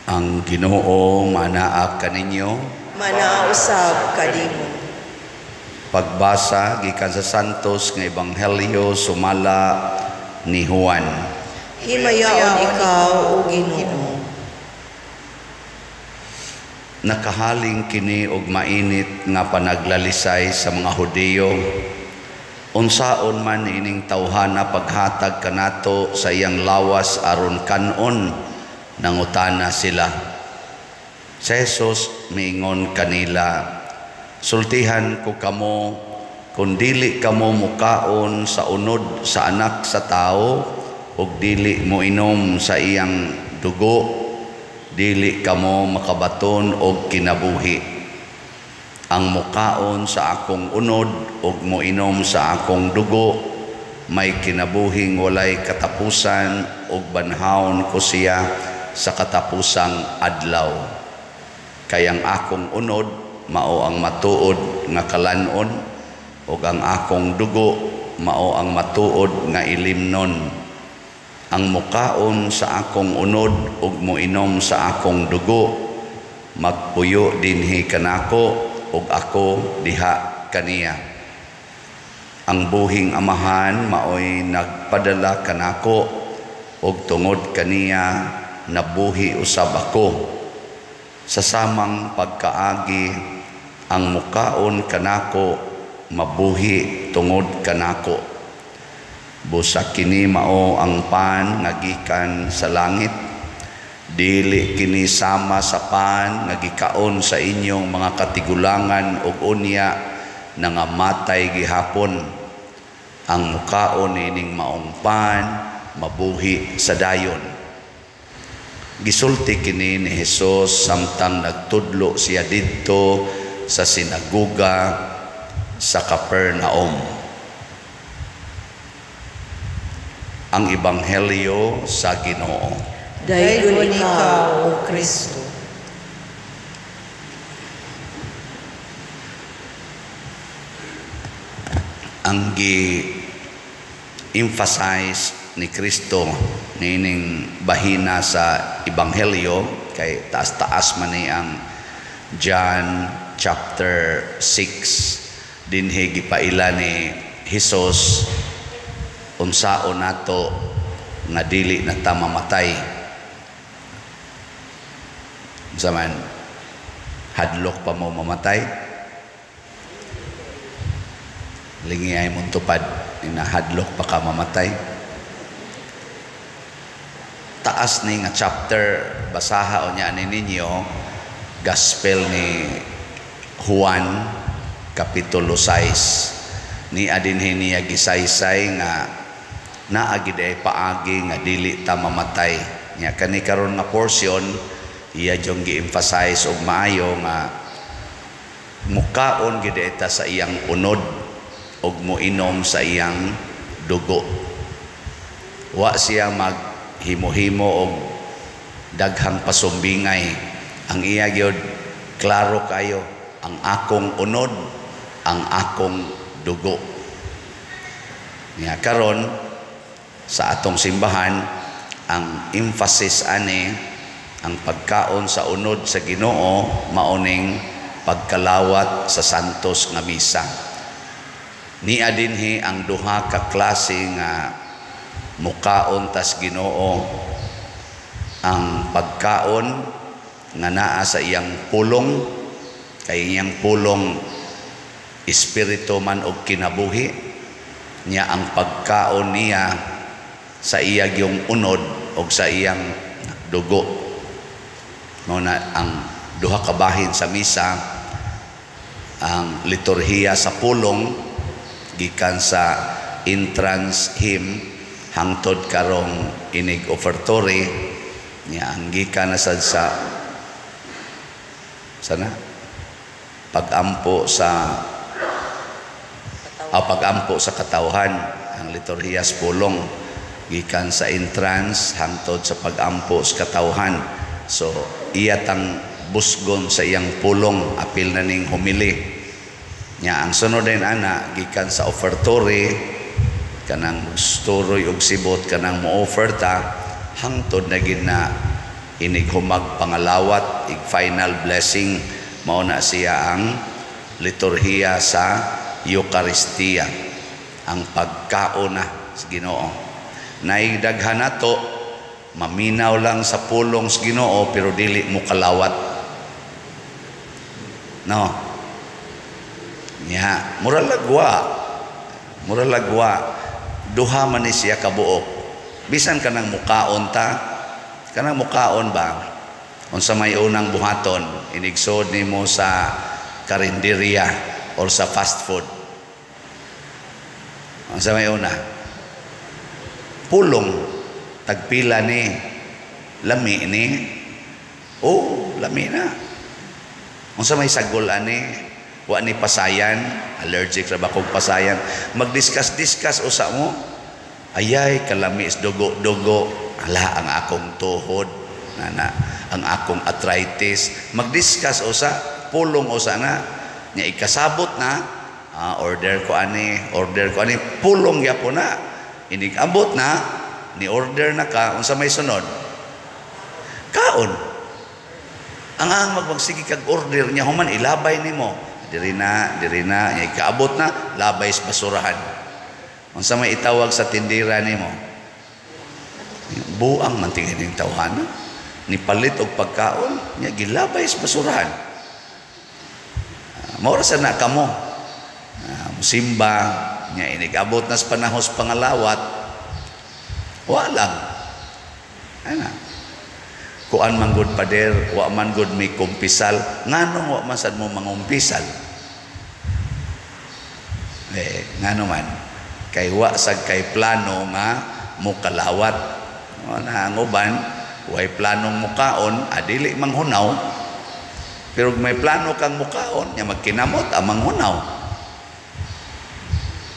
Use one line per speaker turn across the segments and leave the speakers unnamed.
Ang Ginoo manaak kaninyo.
Manausab kadimo.
Pagbasa gikan sa Santos nga Ebanghelyo sumala ni Juan.
Himayaon ikaw o Ginoo.
Nakahaling kini og mainit nga panaglalisay sa mga Hudiyo. Unsaon man ining tawhana paghatag kanato sa iyang lawas aron kanon, nangutana sila. Si Jesus miingon kanila, sultihan ko kamo, kung dili kamo mukaon sa unod sa anak sa tao, ug dili mo inom sa iyang dugo, dili kamo makabaton og kinabuhi. Ang mukaon sa akong unod ug moinom sa akong dugo, may kinabuhing walay katapusan ug banhawon ko siya sa katapusang adlaw. Kayang akong unod mao ang matuod nga kalanon, ug ang akong dugo mao ang matuod nga ilimnon. Ang mukaon sa akong unod ug moinom sa akong dugo, magpuyo dinhi kanako ug ako diha kaniya. Ang buhing amahan maoy nagpadala kanako, ug tungod kaniya nabuhi usab ako. Sa samang pagkaagi ang mukaon kanako mabuhi tungod kanako. Busa kini mao ang pan nga gikan sa langit. Dili kini sama sa pan nga gikaon sa inyong mga katigulangan ug unya nangamatay gihapon. Ang mukaon ining maong pan mabuhi sa dayon. Gisulti kini ni Jesus samtang nagtudlo siya didto sa sinagoga sa Capernaum. Ang Ebanghelyo sa Ginoo.
Dayon ikaw o Kristo.
Ang gi-emphasize ni Kristo nining bahina sa Ebanghelyo, kay taas-taas man ni ang John chapter 6, dinhi gipaila ni Jesus unsaon nato nga dili na ta mamatay. Zaman hadlok pa mo mamatay, lingi ay mong tupad na hadlok pa ka mamatay. Taas ni nga chapter, basaha o niya ninyo, Gospel ni Juan kapitulo 6. Ni adinhi niya gisaysay nga naagid ay paagi nga dili ta mamatay. Nya kani karon nga portion iya jong gi-emphasize og maayo nga mukaon gid eta sa iyang unod og moinom sa iyang dugo. Wa siya maghimo-himo og daghang pasumbingay. Ang iya gyud klaro kayo, ang akong unod, ang akong dugo. Nya karon sa atong simbahan ang emphasis ani ang pagkaon sa unod sa Ginoo maoning pagkalawat sa santos nga misa. Ni adinhi ang duha ka klase nga mukaon tas Ginoo, ang pagkaon nga naa sa iyang pulong, kay iyang pulong espiritu man og kinabuhi niya, ang pagkaon niya sa iyang yung unod og sa iyang dugo. Mao na ang duha ka bahin sa misa, ang liturhiya sa pulong gikan sa entrance hymn hangtod karong inig offertory niya, ang gikan na sad sa sana pagampo sa pagampo sa katawhan, ang liturhiya sa pulong gikan sa entrance hangtod sa pagampo sa katawhan. So iyatang busgon sa iyang pulong apil na ning humili nya. Ang sunod din ana gikan sa offertory, kanang sturoy og sibot kanang mo-offer ta hangtod na gid na inig humag pangalawat, ig final blessing, mao na siya ang liturhiya sa Eucharistia, ang pagkauna sa Ginoo. Naigdaghan nato, maminaw lang sa pulong sa Ginoo pero dili mo kalawat. No. Nya, mura lagwa. Duha man ni siya kabuok. Bisan kanang mukaon ta, kanang mukaon ba? Unsa may unang buhaton, inigsod nimo sa karinderya or sa fast food. Unsa may una? Pulong, tagpila ni, lami ni. Oh, lami na. Unsa may sagol ani? Wa ni pasayan, allergic ra ba kog pasayan. Magdiskas-diskas usa mo. Ayay, kalami is dugo-dugo. Ala, ang akong tuhod, nana, ang akong arthritis. Magdiskas usa, pulong usa na. Nya ikasabot na, order ko ani, pulong gyapon na. Inig-abot na, ni order na ka, unsa may sunod? Kaon. Ang magmagsige kag order niya human ilabay nimo. Diri na, nya ikaabot na, labay sa basurahan. Unsa may itawag sa tindira nimo? Buang man tingin ning tawhana. Ni palit og pagkaon, nya gilabay sa basurahan. Mao ra na kamo. Musimba, nya inigabot na sa panahos pangalawat. Walang. Ana. Kuan man gud pader, wa man gud may kumpisal. Nganong wa man sad mo mangumpisal? Ngano man? Kay wa sad kay plano nga mo kalawat. Ang uban, way planong mukaon, adili manghunaw. Pero may plano kang mukaon, nya magkinamot ang manghunaw.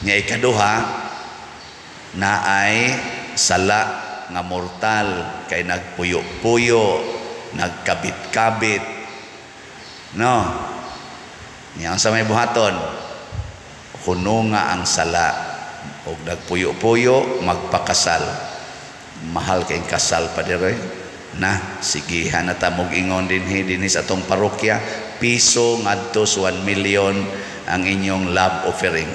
Nya ikaduha, naay sala nga mortal, kay nagpuyo-puyo, nagkabit-kabit. No? Nya sa may buhaton, kuno nga ang sala, o nagpuyo-puyo, magpakasal. Mahal kayong kasal pa dire. Na, sige, hanatamog ingon dinhi sa atong parokya, piso ngadto 1 million ang inyong love offering.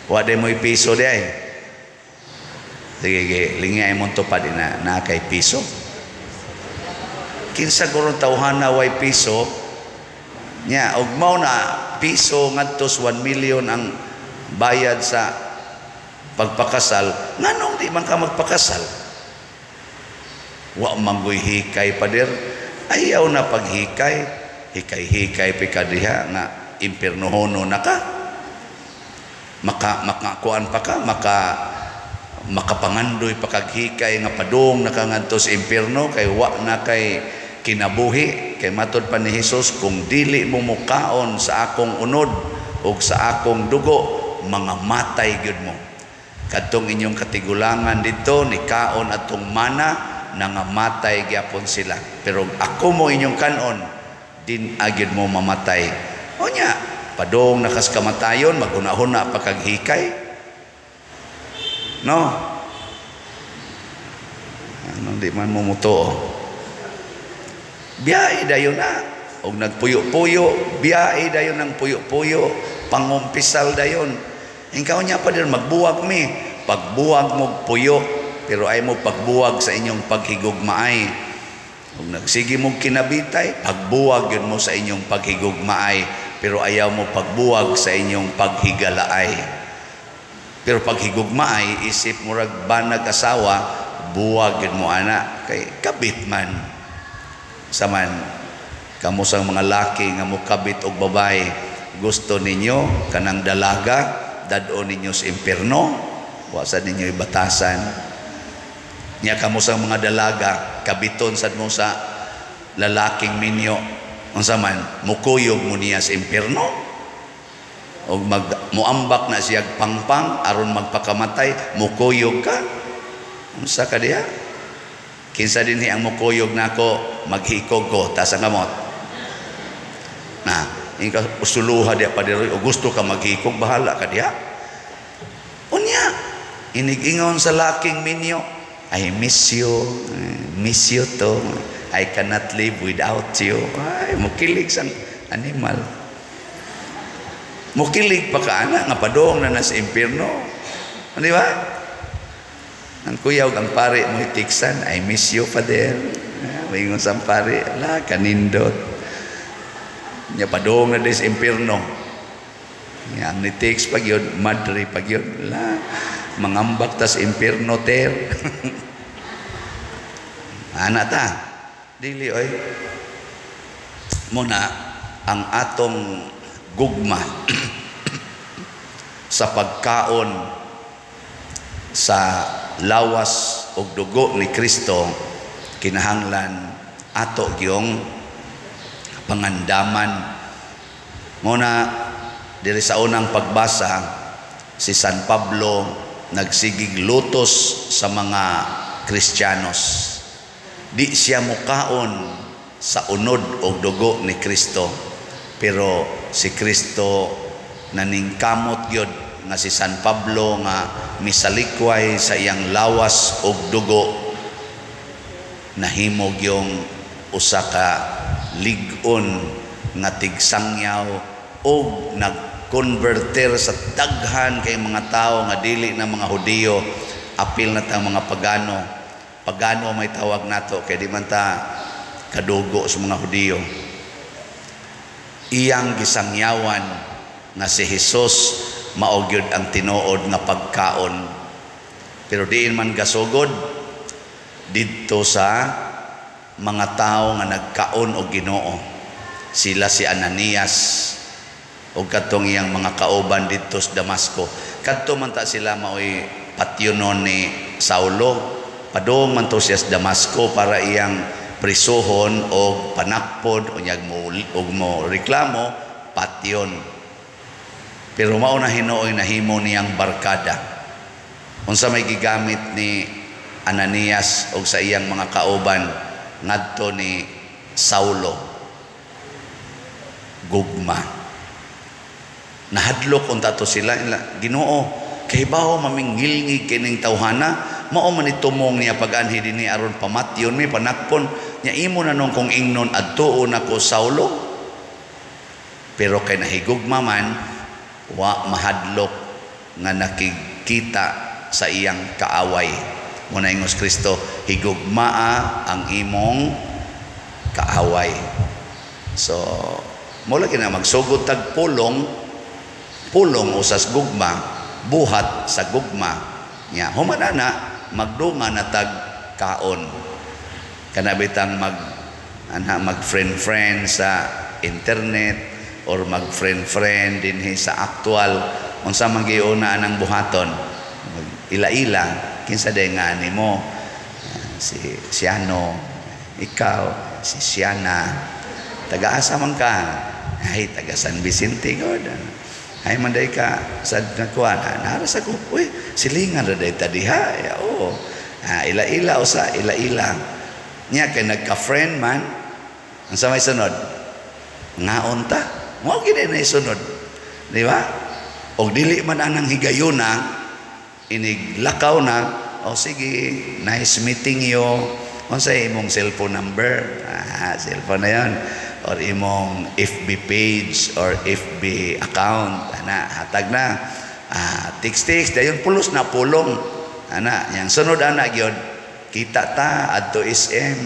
Wa day mo'y piso day. Sige, lingay mo tupad na kay piso. Kinsa gurong tawhana way piso, nya, og mao na piso ngadto 1 million ang bayad sa pagpakasal. Nganong di man ka magpakasal? Wa manggoy hikay pader. Ayaw na paghikay, hikay-hikay pikadiha nga impiernohono na ka. Makakuan pa ka, makapangandoy pa kaghikay nga padung nakangadto sa impierno, kay wa na kay kinabuhi. Kay matod pa ni Hesus, kung dili mo mukaon sa akong unod o sa akong dugo, mga matay gyud mo. Kadtong inyong katigulangan dito ni kaon atong mana, nangamatay gyapon sila. Pero ako mo inyong kanon, din agid mo mamatay. O nya, padong nakas kamatayon, maghuna-huna pa kag hikay. No? Ano di man mo muto. Biyai dayon na. Og nagpuyo-puyo, biyai dayon ng puyo-puyo, pangumpisal dayon. Ikaw niya pa din magbuwag mi. Pagbuwag mo puyo, pero ay mo pagbuwag sa inyong paghigugmaay. Kung nagsige mo kinabitay, pagbuwag yun mo sa inyong paghigugmaay, pero ayaw mo pagbuwag sa inyong paghigalaay. Pero paghigugmaay, isip mo ragbanag asawa, buwag yun mo anak, kay kabit man. Saman, kamusang mga laki nga mo kabit og babae, gusto ninyo kanang dalaga, dadon ninyo sa impierno, wasa ninyo ibatasan. Nya kamusang mga dalaga, kabiton sad mo sa lalaking minyo, unsa man mukuyog mo niya sa impierno, o muambak na siya pangpang aron magpakamatay, mukuyog ka. Unsa ka diha? Kinsa dinhi ang mukuyog nako, maghikog ko ta sa kamot. Na, ikaw usuluha diha pa diri, o gusto ka maghikog, bahala ka diha. Unya, inig-ingon sa laking minyo, I miss you to. I cannot live without you. Ay, mukilig sang animal. Mukilig pa ka ana nga padong na nasa impyerno. Di ba? Ang kuyaw ang pare mo itiksan, I miss you, Father. Mayingon sang pare, ala kanindot. Nya padong na des impyerno. Nya ang nitiks pag yun, madre pag yun. Ala, mangambak tas impyerno ter. Ana ta. Dili oy. Muna ang atong gugma sa pagkaon sa lawas ug dugo ni Kristo kinahanglan ato gyung pangandaman. Muna diri sa unang pagbasa si San Pablo nagsigig lutos sa mga Kristiyanos. Di siya mukaon sa unod og dugo ni Kristo, pero si Kristo naningkamot yun nga si San Pablo nga misalikway sa iyang lawas og dugo, nahimog yung usa ka lig-on nga tigsangyaw og nagkonverter sa daghan kay mga tao nga dili na mga Hudiyo, apil na tang mga pagano. Pagano may tawag nato kay di man ta kadugo sa mga Hudiyo. Iyang gisangyawan nga si Jesus mao gyud ang tinuod nga pagkaon, pero diin man gasugod didto sa mga tao nga nagkaon og Ginoo. Sila si Ananias ug katong iyang mga kauban didto sa Damasco. Kadto man ta sila maoy patyonon ni Saulo, padong man to siya sa Damasco para iyang prisuhon o panakpod o mo reklamo patyon. Pero mao na hinuoy nahimo niyang barkada. Unsa may gigamit ni Ananias og sa iyang mga kauban ngadto ni Saulo? Gugma. Nahadlok unta to sila, Ginoo, kay bawo mamingilngig kining tawhana, mao man itumong niya pag-anhi dinhi aron pamatyon mi panakpon nya imo na nung kung ingnon adtuon ako Saulo. Pero kay nahigugma man wa mahadlok nga nakikita sa iyang kaaway. Muna ingos Kristo, higugmaa ang imong kaaway. So mula kina magsugod tag pulong usas gugma, buhat sa gugma nya human ana magdunga na tag kaon. Kanabitang mag friend sa internet or mag friend dinhi sa aktual unsa man giuna anang buhaton, ila-ila kinsa day nga nimo, si Siano, ikaw si Siana, taga-asa man ka, ay taga San Vicente god, ay manday ka sa nakuan nara sa ko, uy silingan ra day tadiha ya, oo, ila-ila usa ila-ila nya kay nagka-friend man. Ang sa may sunod ngaon ta mo gid na isunod, di ba? Og dili man anang higayuna iniglakaw na, o sige, nice meeting you, unsay imong cellphone number, cellphone na yon, or imong FB page or FB account, ana hatag na, text dayon pulos na pulong, ana yang sunod ana gyud kita ta adto SM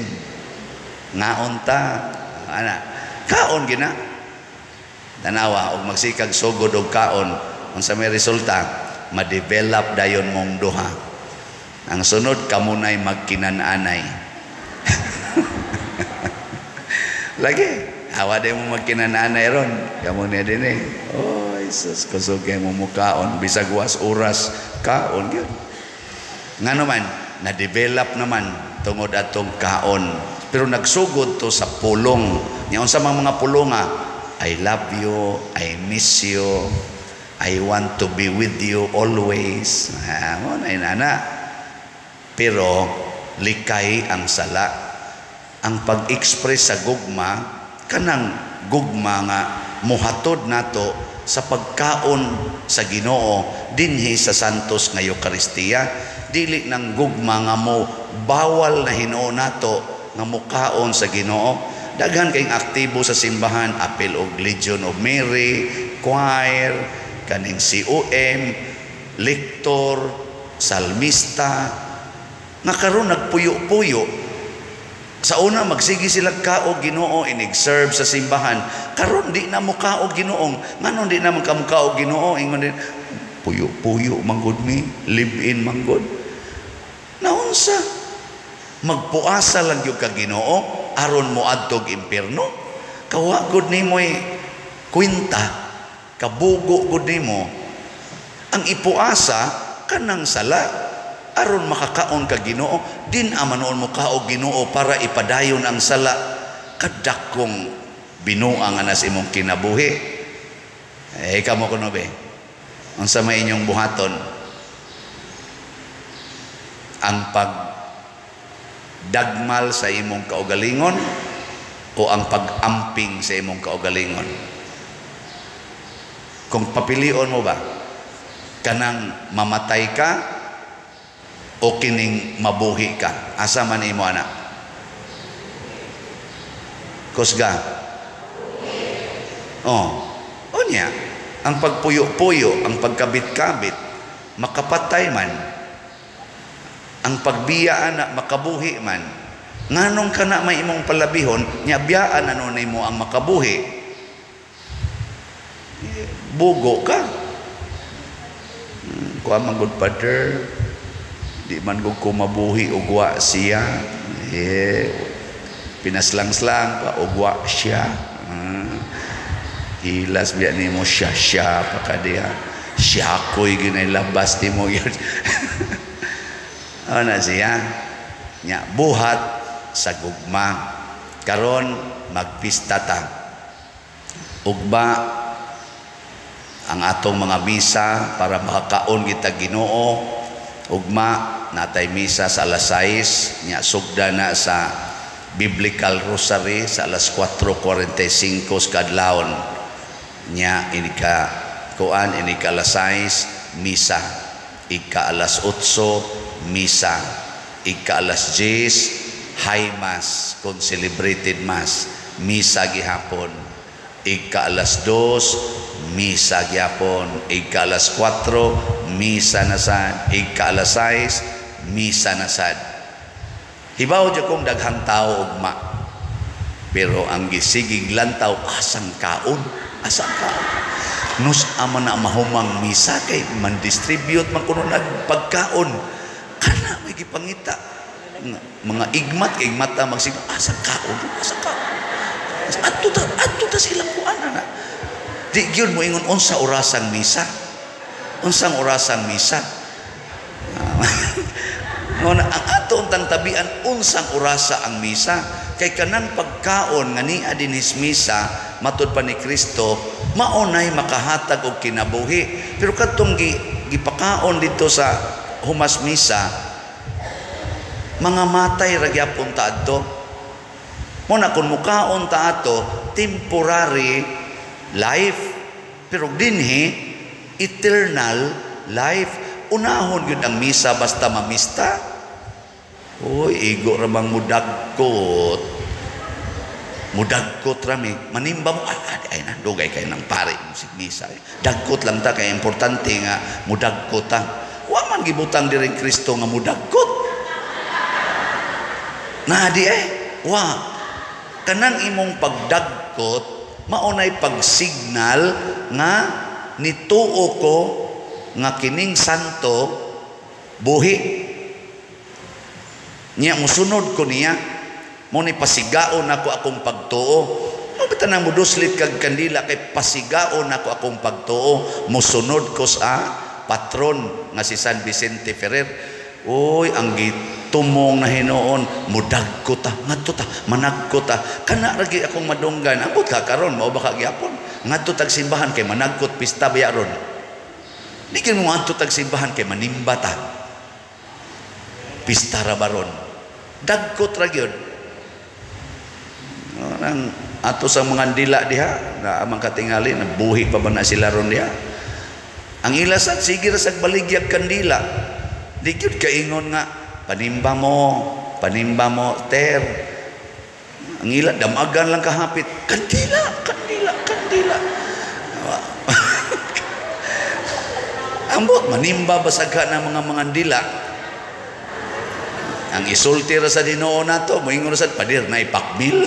ngaon ta, ana kaon gina tanawa og magsikag sugod og kaon, unsa may resulta ma-develop dayon mong duha. Ang sunod kamunay magkinananay. Lagi awa day mo magkinananay ron kamunay din eh. Oh Jesus, kusugay mo mukaon bisag was oras kaon gyud. Ngano man na-develop naman tungod atong kaon, pero nagsugod to sa pulong. Nya unsa mang mga pulonga, I love you, I miss you, I want to be with you always. Mo na inana. Pero likay ang sala. Ang pag-express sa gugma, kanang gugma nga muhatod nato sa pagkaon sa Ginoo dinhi sa santos nga Eucharistia. Dili nang gugma nga mo bawal na Hinuo nato nga mukaon sa Ginoo. Daghan kayong aktibo sa simbahan, apil og Legion of Mary, choir, kaning COM, lektor, salmista, nga karon nagpuyo-puyo. Sa una magsigi sila kaog Ginoo, inig-serve sa simbahan. Karon di na mo kaog Ginoong. Nganon di na man ka mo kaog Ginoo, ingon din puyo-puyo manggod mi, live-in manggod. Naunsa magpuasa lang gyud ka Ginoo aron mo adtog impierno. Kawa gud nimoy kwenta, kabugo gud nimo. Ang ipuasa kanang sala aron makakaon ka Ginoo, din amanon mo kaog Ginoo para ipadayon ang sala kadakong binuang anas imong kinabuhi. Kamo kuno be, unsa may inyong buhaton? Ang pagdagmal sa imong kaugalingon o ang pag-amping sa imong kaugalingon? Kung papilion mo ba, kanang mamatay ka o kining mabuhi ka, asa man imo ana? Kusga? Onya, ang pagpuyo-puyo, ang pagkabit-kabit, makapatay man. Ang pagbiyaan na makabuhi man. Nganong ka na may imong palabihon, nya biyaan ano na mo ang makabuhi. Bugo ka. Kuha man good father, di man gud ko mabuhi ugwa siya. Pinaslang-slang pa ugwa siya. Hilas biya nimo siya pa ka diha. Siya ko'y ginilabas nimo yun. Ano siya? Nya buhat sa gugma. Karon magpista ta. Ugba ang atong mga misa para makakaon kita Ginoo. Ugma natay misa sa alas 6, nya sugda na sa Biblical Rosary sa alas 4:45 kadlawon. Nya inika alas 6 misa, ika alas 8 misa, ika alas 10 high mass kung celebrated mass, misa gihapon, ika alas 2 misa gihapon, ika alas 4 misa na sad, ika alas 6 misa na sad. Hibaw dyan kong daghang tao ugma, pero ang gisigig lantaw asang kaon, asang kaon. Nus ama na mahumang misa kay man-distribute man kuno nagpagkaon. Kana may gipangita mga igmat kay mata magsig asang kaon, asang kaon. Adto ta silang kuana na. Di gyud mo ingon unsa orasang misa? Unsang orasang misa? Ang atong tabian unsang orasa ang misa kay kanang pagkaon nga niya dinis misa matud pa ni Kristo maunay makahatag og kinabuhi. Pero katong gipakaon dito sa humas misa, mga matay ra gyapon ta adto. Mo na kun mukaon ta ato temporary life, pero dinhi eternal life. Unahon yun ang misa basta mamista. Uy, igo ramang mudagkot rami. Manimba mo, ay na, dugay kayo ng pare musik misa. Dagkot lang ta, kaya importante nga mudagkot ta. Wa man gibutang diri Kristo nga mudagkot. Nadi wa. Kanang imong pagdagkot, maunay pagsignal nga nituo ko nga kining santo buhi niya, musunod ko niya, mo ni pasigaon ako akong pagtuo. Mo bitan nang muduslit kag kandila kay pasigaon ako akong pagtuo, musunod ko sa patron nga si San Vicente Ferrer. Uy, ang gitumong na hinuon, mudagko ta, ngadto ta, managko ta. Kana ra gi akong madunggan. Ambot ka karon mao ba ka gyapon? Ngadto tag simbahan kay managkot pista bayaron. Di kin mo adto tag simbahan kay manimba ta. Pista ra baron. Dagkot ra gyud. Nang ato sa mga dila diha, na amang katingali nabuhi pa ba na sila ron diha. Ang ilasat sige ra sag baligyag kandila. Di gyud kaingon nga panimba mo ter. Ang ila damagan lang kahapit, kandila, kandila, kandila. Ambot manimba basaga ng mga dila. Ang isulti ra sa Ginoo nato, moingon sa pader na ipakbil.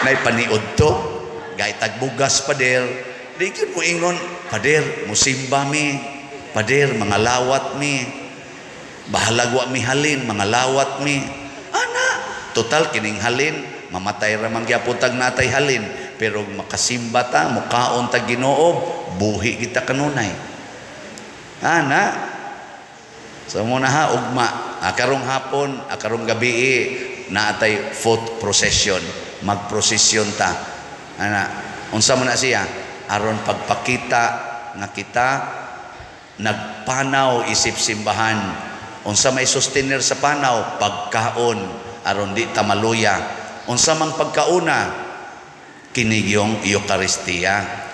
Na ipaniod to, gay tagbugas pader. Di gyud moingon, pader musimba mi, pader mga lawat mi. Bahalagwa mi halin, mga lawat mi. Ana, total kining halin, mamatay ra man gyapon tag natay halin, pero makasimba ta, mukaon tag Ginoo, buhi kita kanunay. Ana, so muna ha, ugma, karong hapon, karong gabi, naatay foot procession, magprosesyon ta. Ana, unsa man na siya, aron pagpakita nga kita nagpanaw isip simbahan. Unsa may sustainer sa panaw, pagkaon, aron di ta maluya. Unsa mang pagkauna, kinig yung Eucharistia.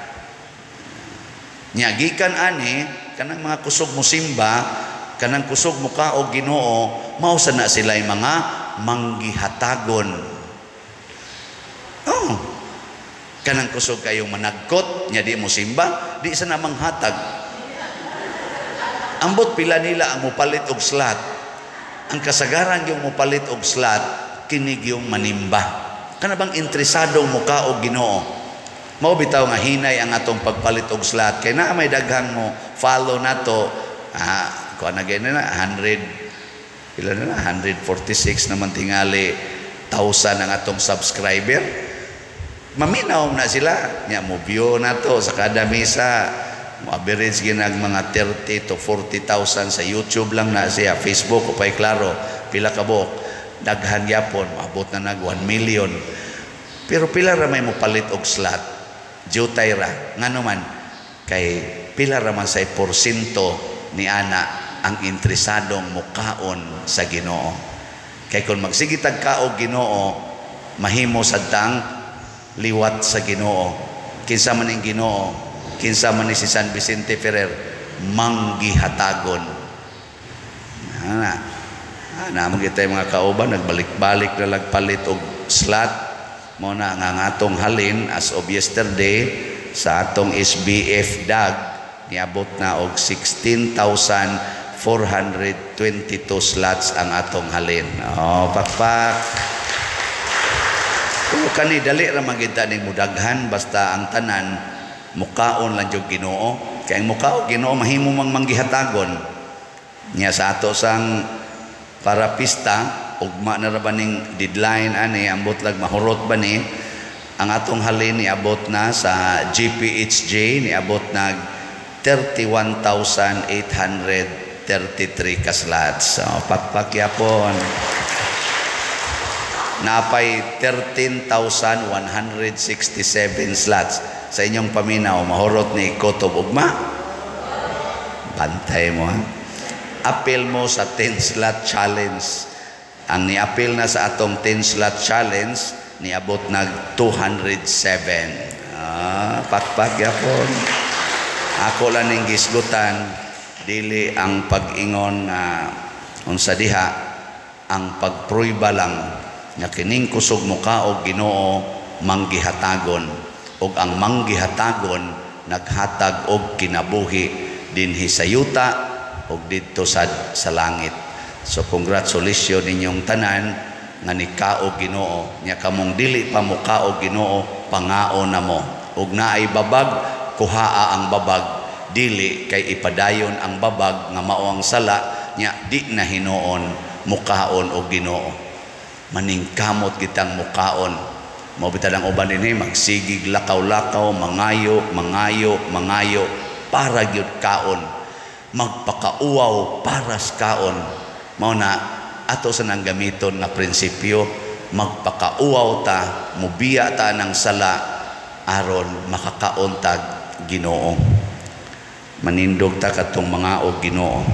Nya gikan ani kanang mga kusog mo simba, kanang kusog mo kaog Ginoo, mao sana sila mga manggihatagon. Oh. Kanang kusog kayong managkot, nya di mo simba, di sana manghatag. Ambot pila nila ang mupalit og slat. Ang kasagaran yung mupalit og slat, kinig yung manimba. Kana bang interesadong mo kaog Ginoo? Mao bitaw nga hinay ang atong pagpalit og slat kay naa may daghang mo follow nato kuan na gani na 100 pila na 146 naman tingali 1,000 ang atong subscriber. Maminaw na sila nya mo view nato sa kada misa, mo average ginag mga 30 to 40,000 sa YouTube lang na siya, Facebook o pay klaro pila ka buok daghan gyapon maabot na nag 1 million. Pero pila ra may mo palit og slat jutay ra ngano man kay pila ra man say porsyento ni ana ang interesadong mukaon sa Ginoo. Kay kung magsigitag kaog Ginoo, mahimo sadtang liwat sa Ginoo. Kinsa man ing Ginoo, kinsa man ni si San Vicente Ferrer, manggihatagon. Ana mo kita mga kauban nagbalik-balik na lagpalit og slat. Mo na nga atong halin as of yesterday sa atong SBF DAG niabot na og 16,422 slots ang atong halin. Oh, pakpak. Kung kani dali ra magita ning mudaghan basta ang tanan mukaon lang jud Ginoo. Kay ang mukaon Ginoo mahimo mang manggihatagon. Nya sa ato sang parapista ugma na ra ba ning deadline ani ambot lag mahurot ba ni ang atong halin ni abot na sa GPHJ ni abot nag 31,833 ka slots. So, pakpakyapon. Napay 13,167 slots sa inyong paminaw mahurot ni Kotob ugma. Bantay mo ha. Appeal mo sa 10 slot challenge. Ang ni-appeal na sa atong 10 slot challenge, niabot nag 207. Pakpak yapon. Ako lang ning gisgutan, dili ang pag-ingon na unsa diha, ang pagpruiba lang nga kining kusog mo kaog Ginoo manggihatagon. Og ang manggihatagon naghatag og kinabuhi dinhi sa yuta og didto sa langit. So congratulations ninyong tanan nga ni kaog Ginoo. Nya kamong dili pa mo kaog Ginoo, pangao na mo. Ug naay babag, kuhaa ang babag. Dili kay ipadayon ang babag nga mao ang sala, nya di na hinuon mukaon og Ginoo. Maningkamot kitang mukaon. Mao bitad ang uban dinhi magsigig lakaw-lakaw, mangayo, mangayo, mangayo para gyud kaon. Magpakauaw para sa kaon. Mao na ato sa nang gamiton nga prinsipyo, magpakauaw ta, mubiya ta ng sala aron makakaontag Ginoo. Manindog ta katong mga og Ginoo.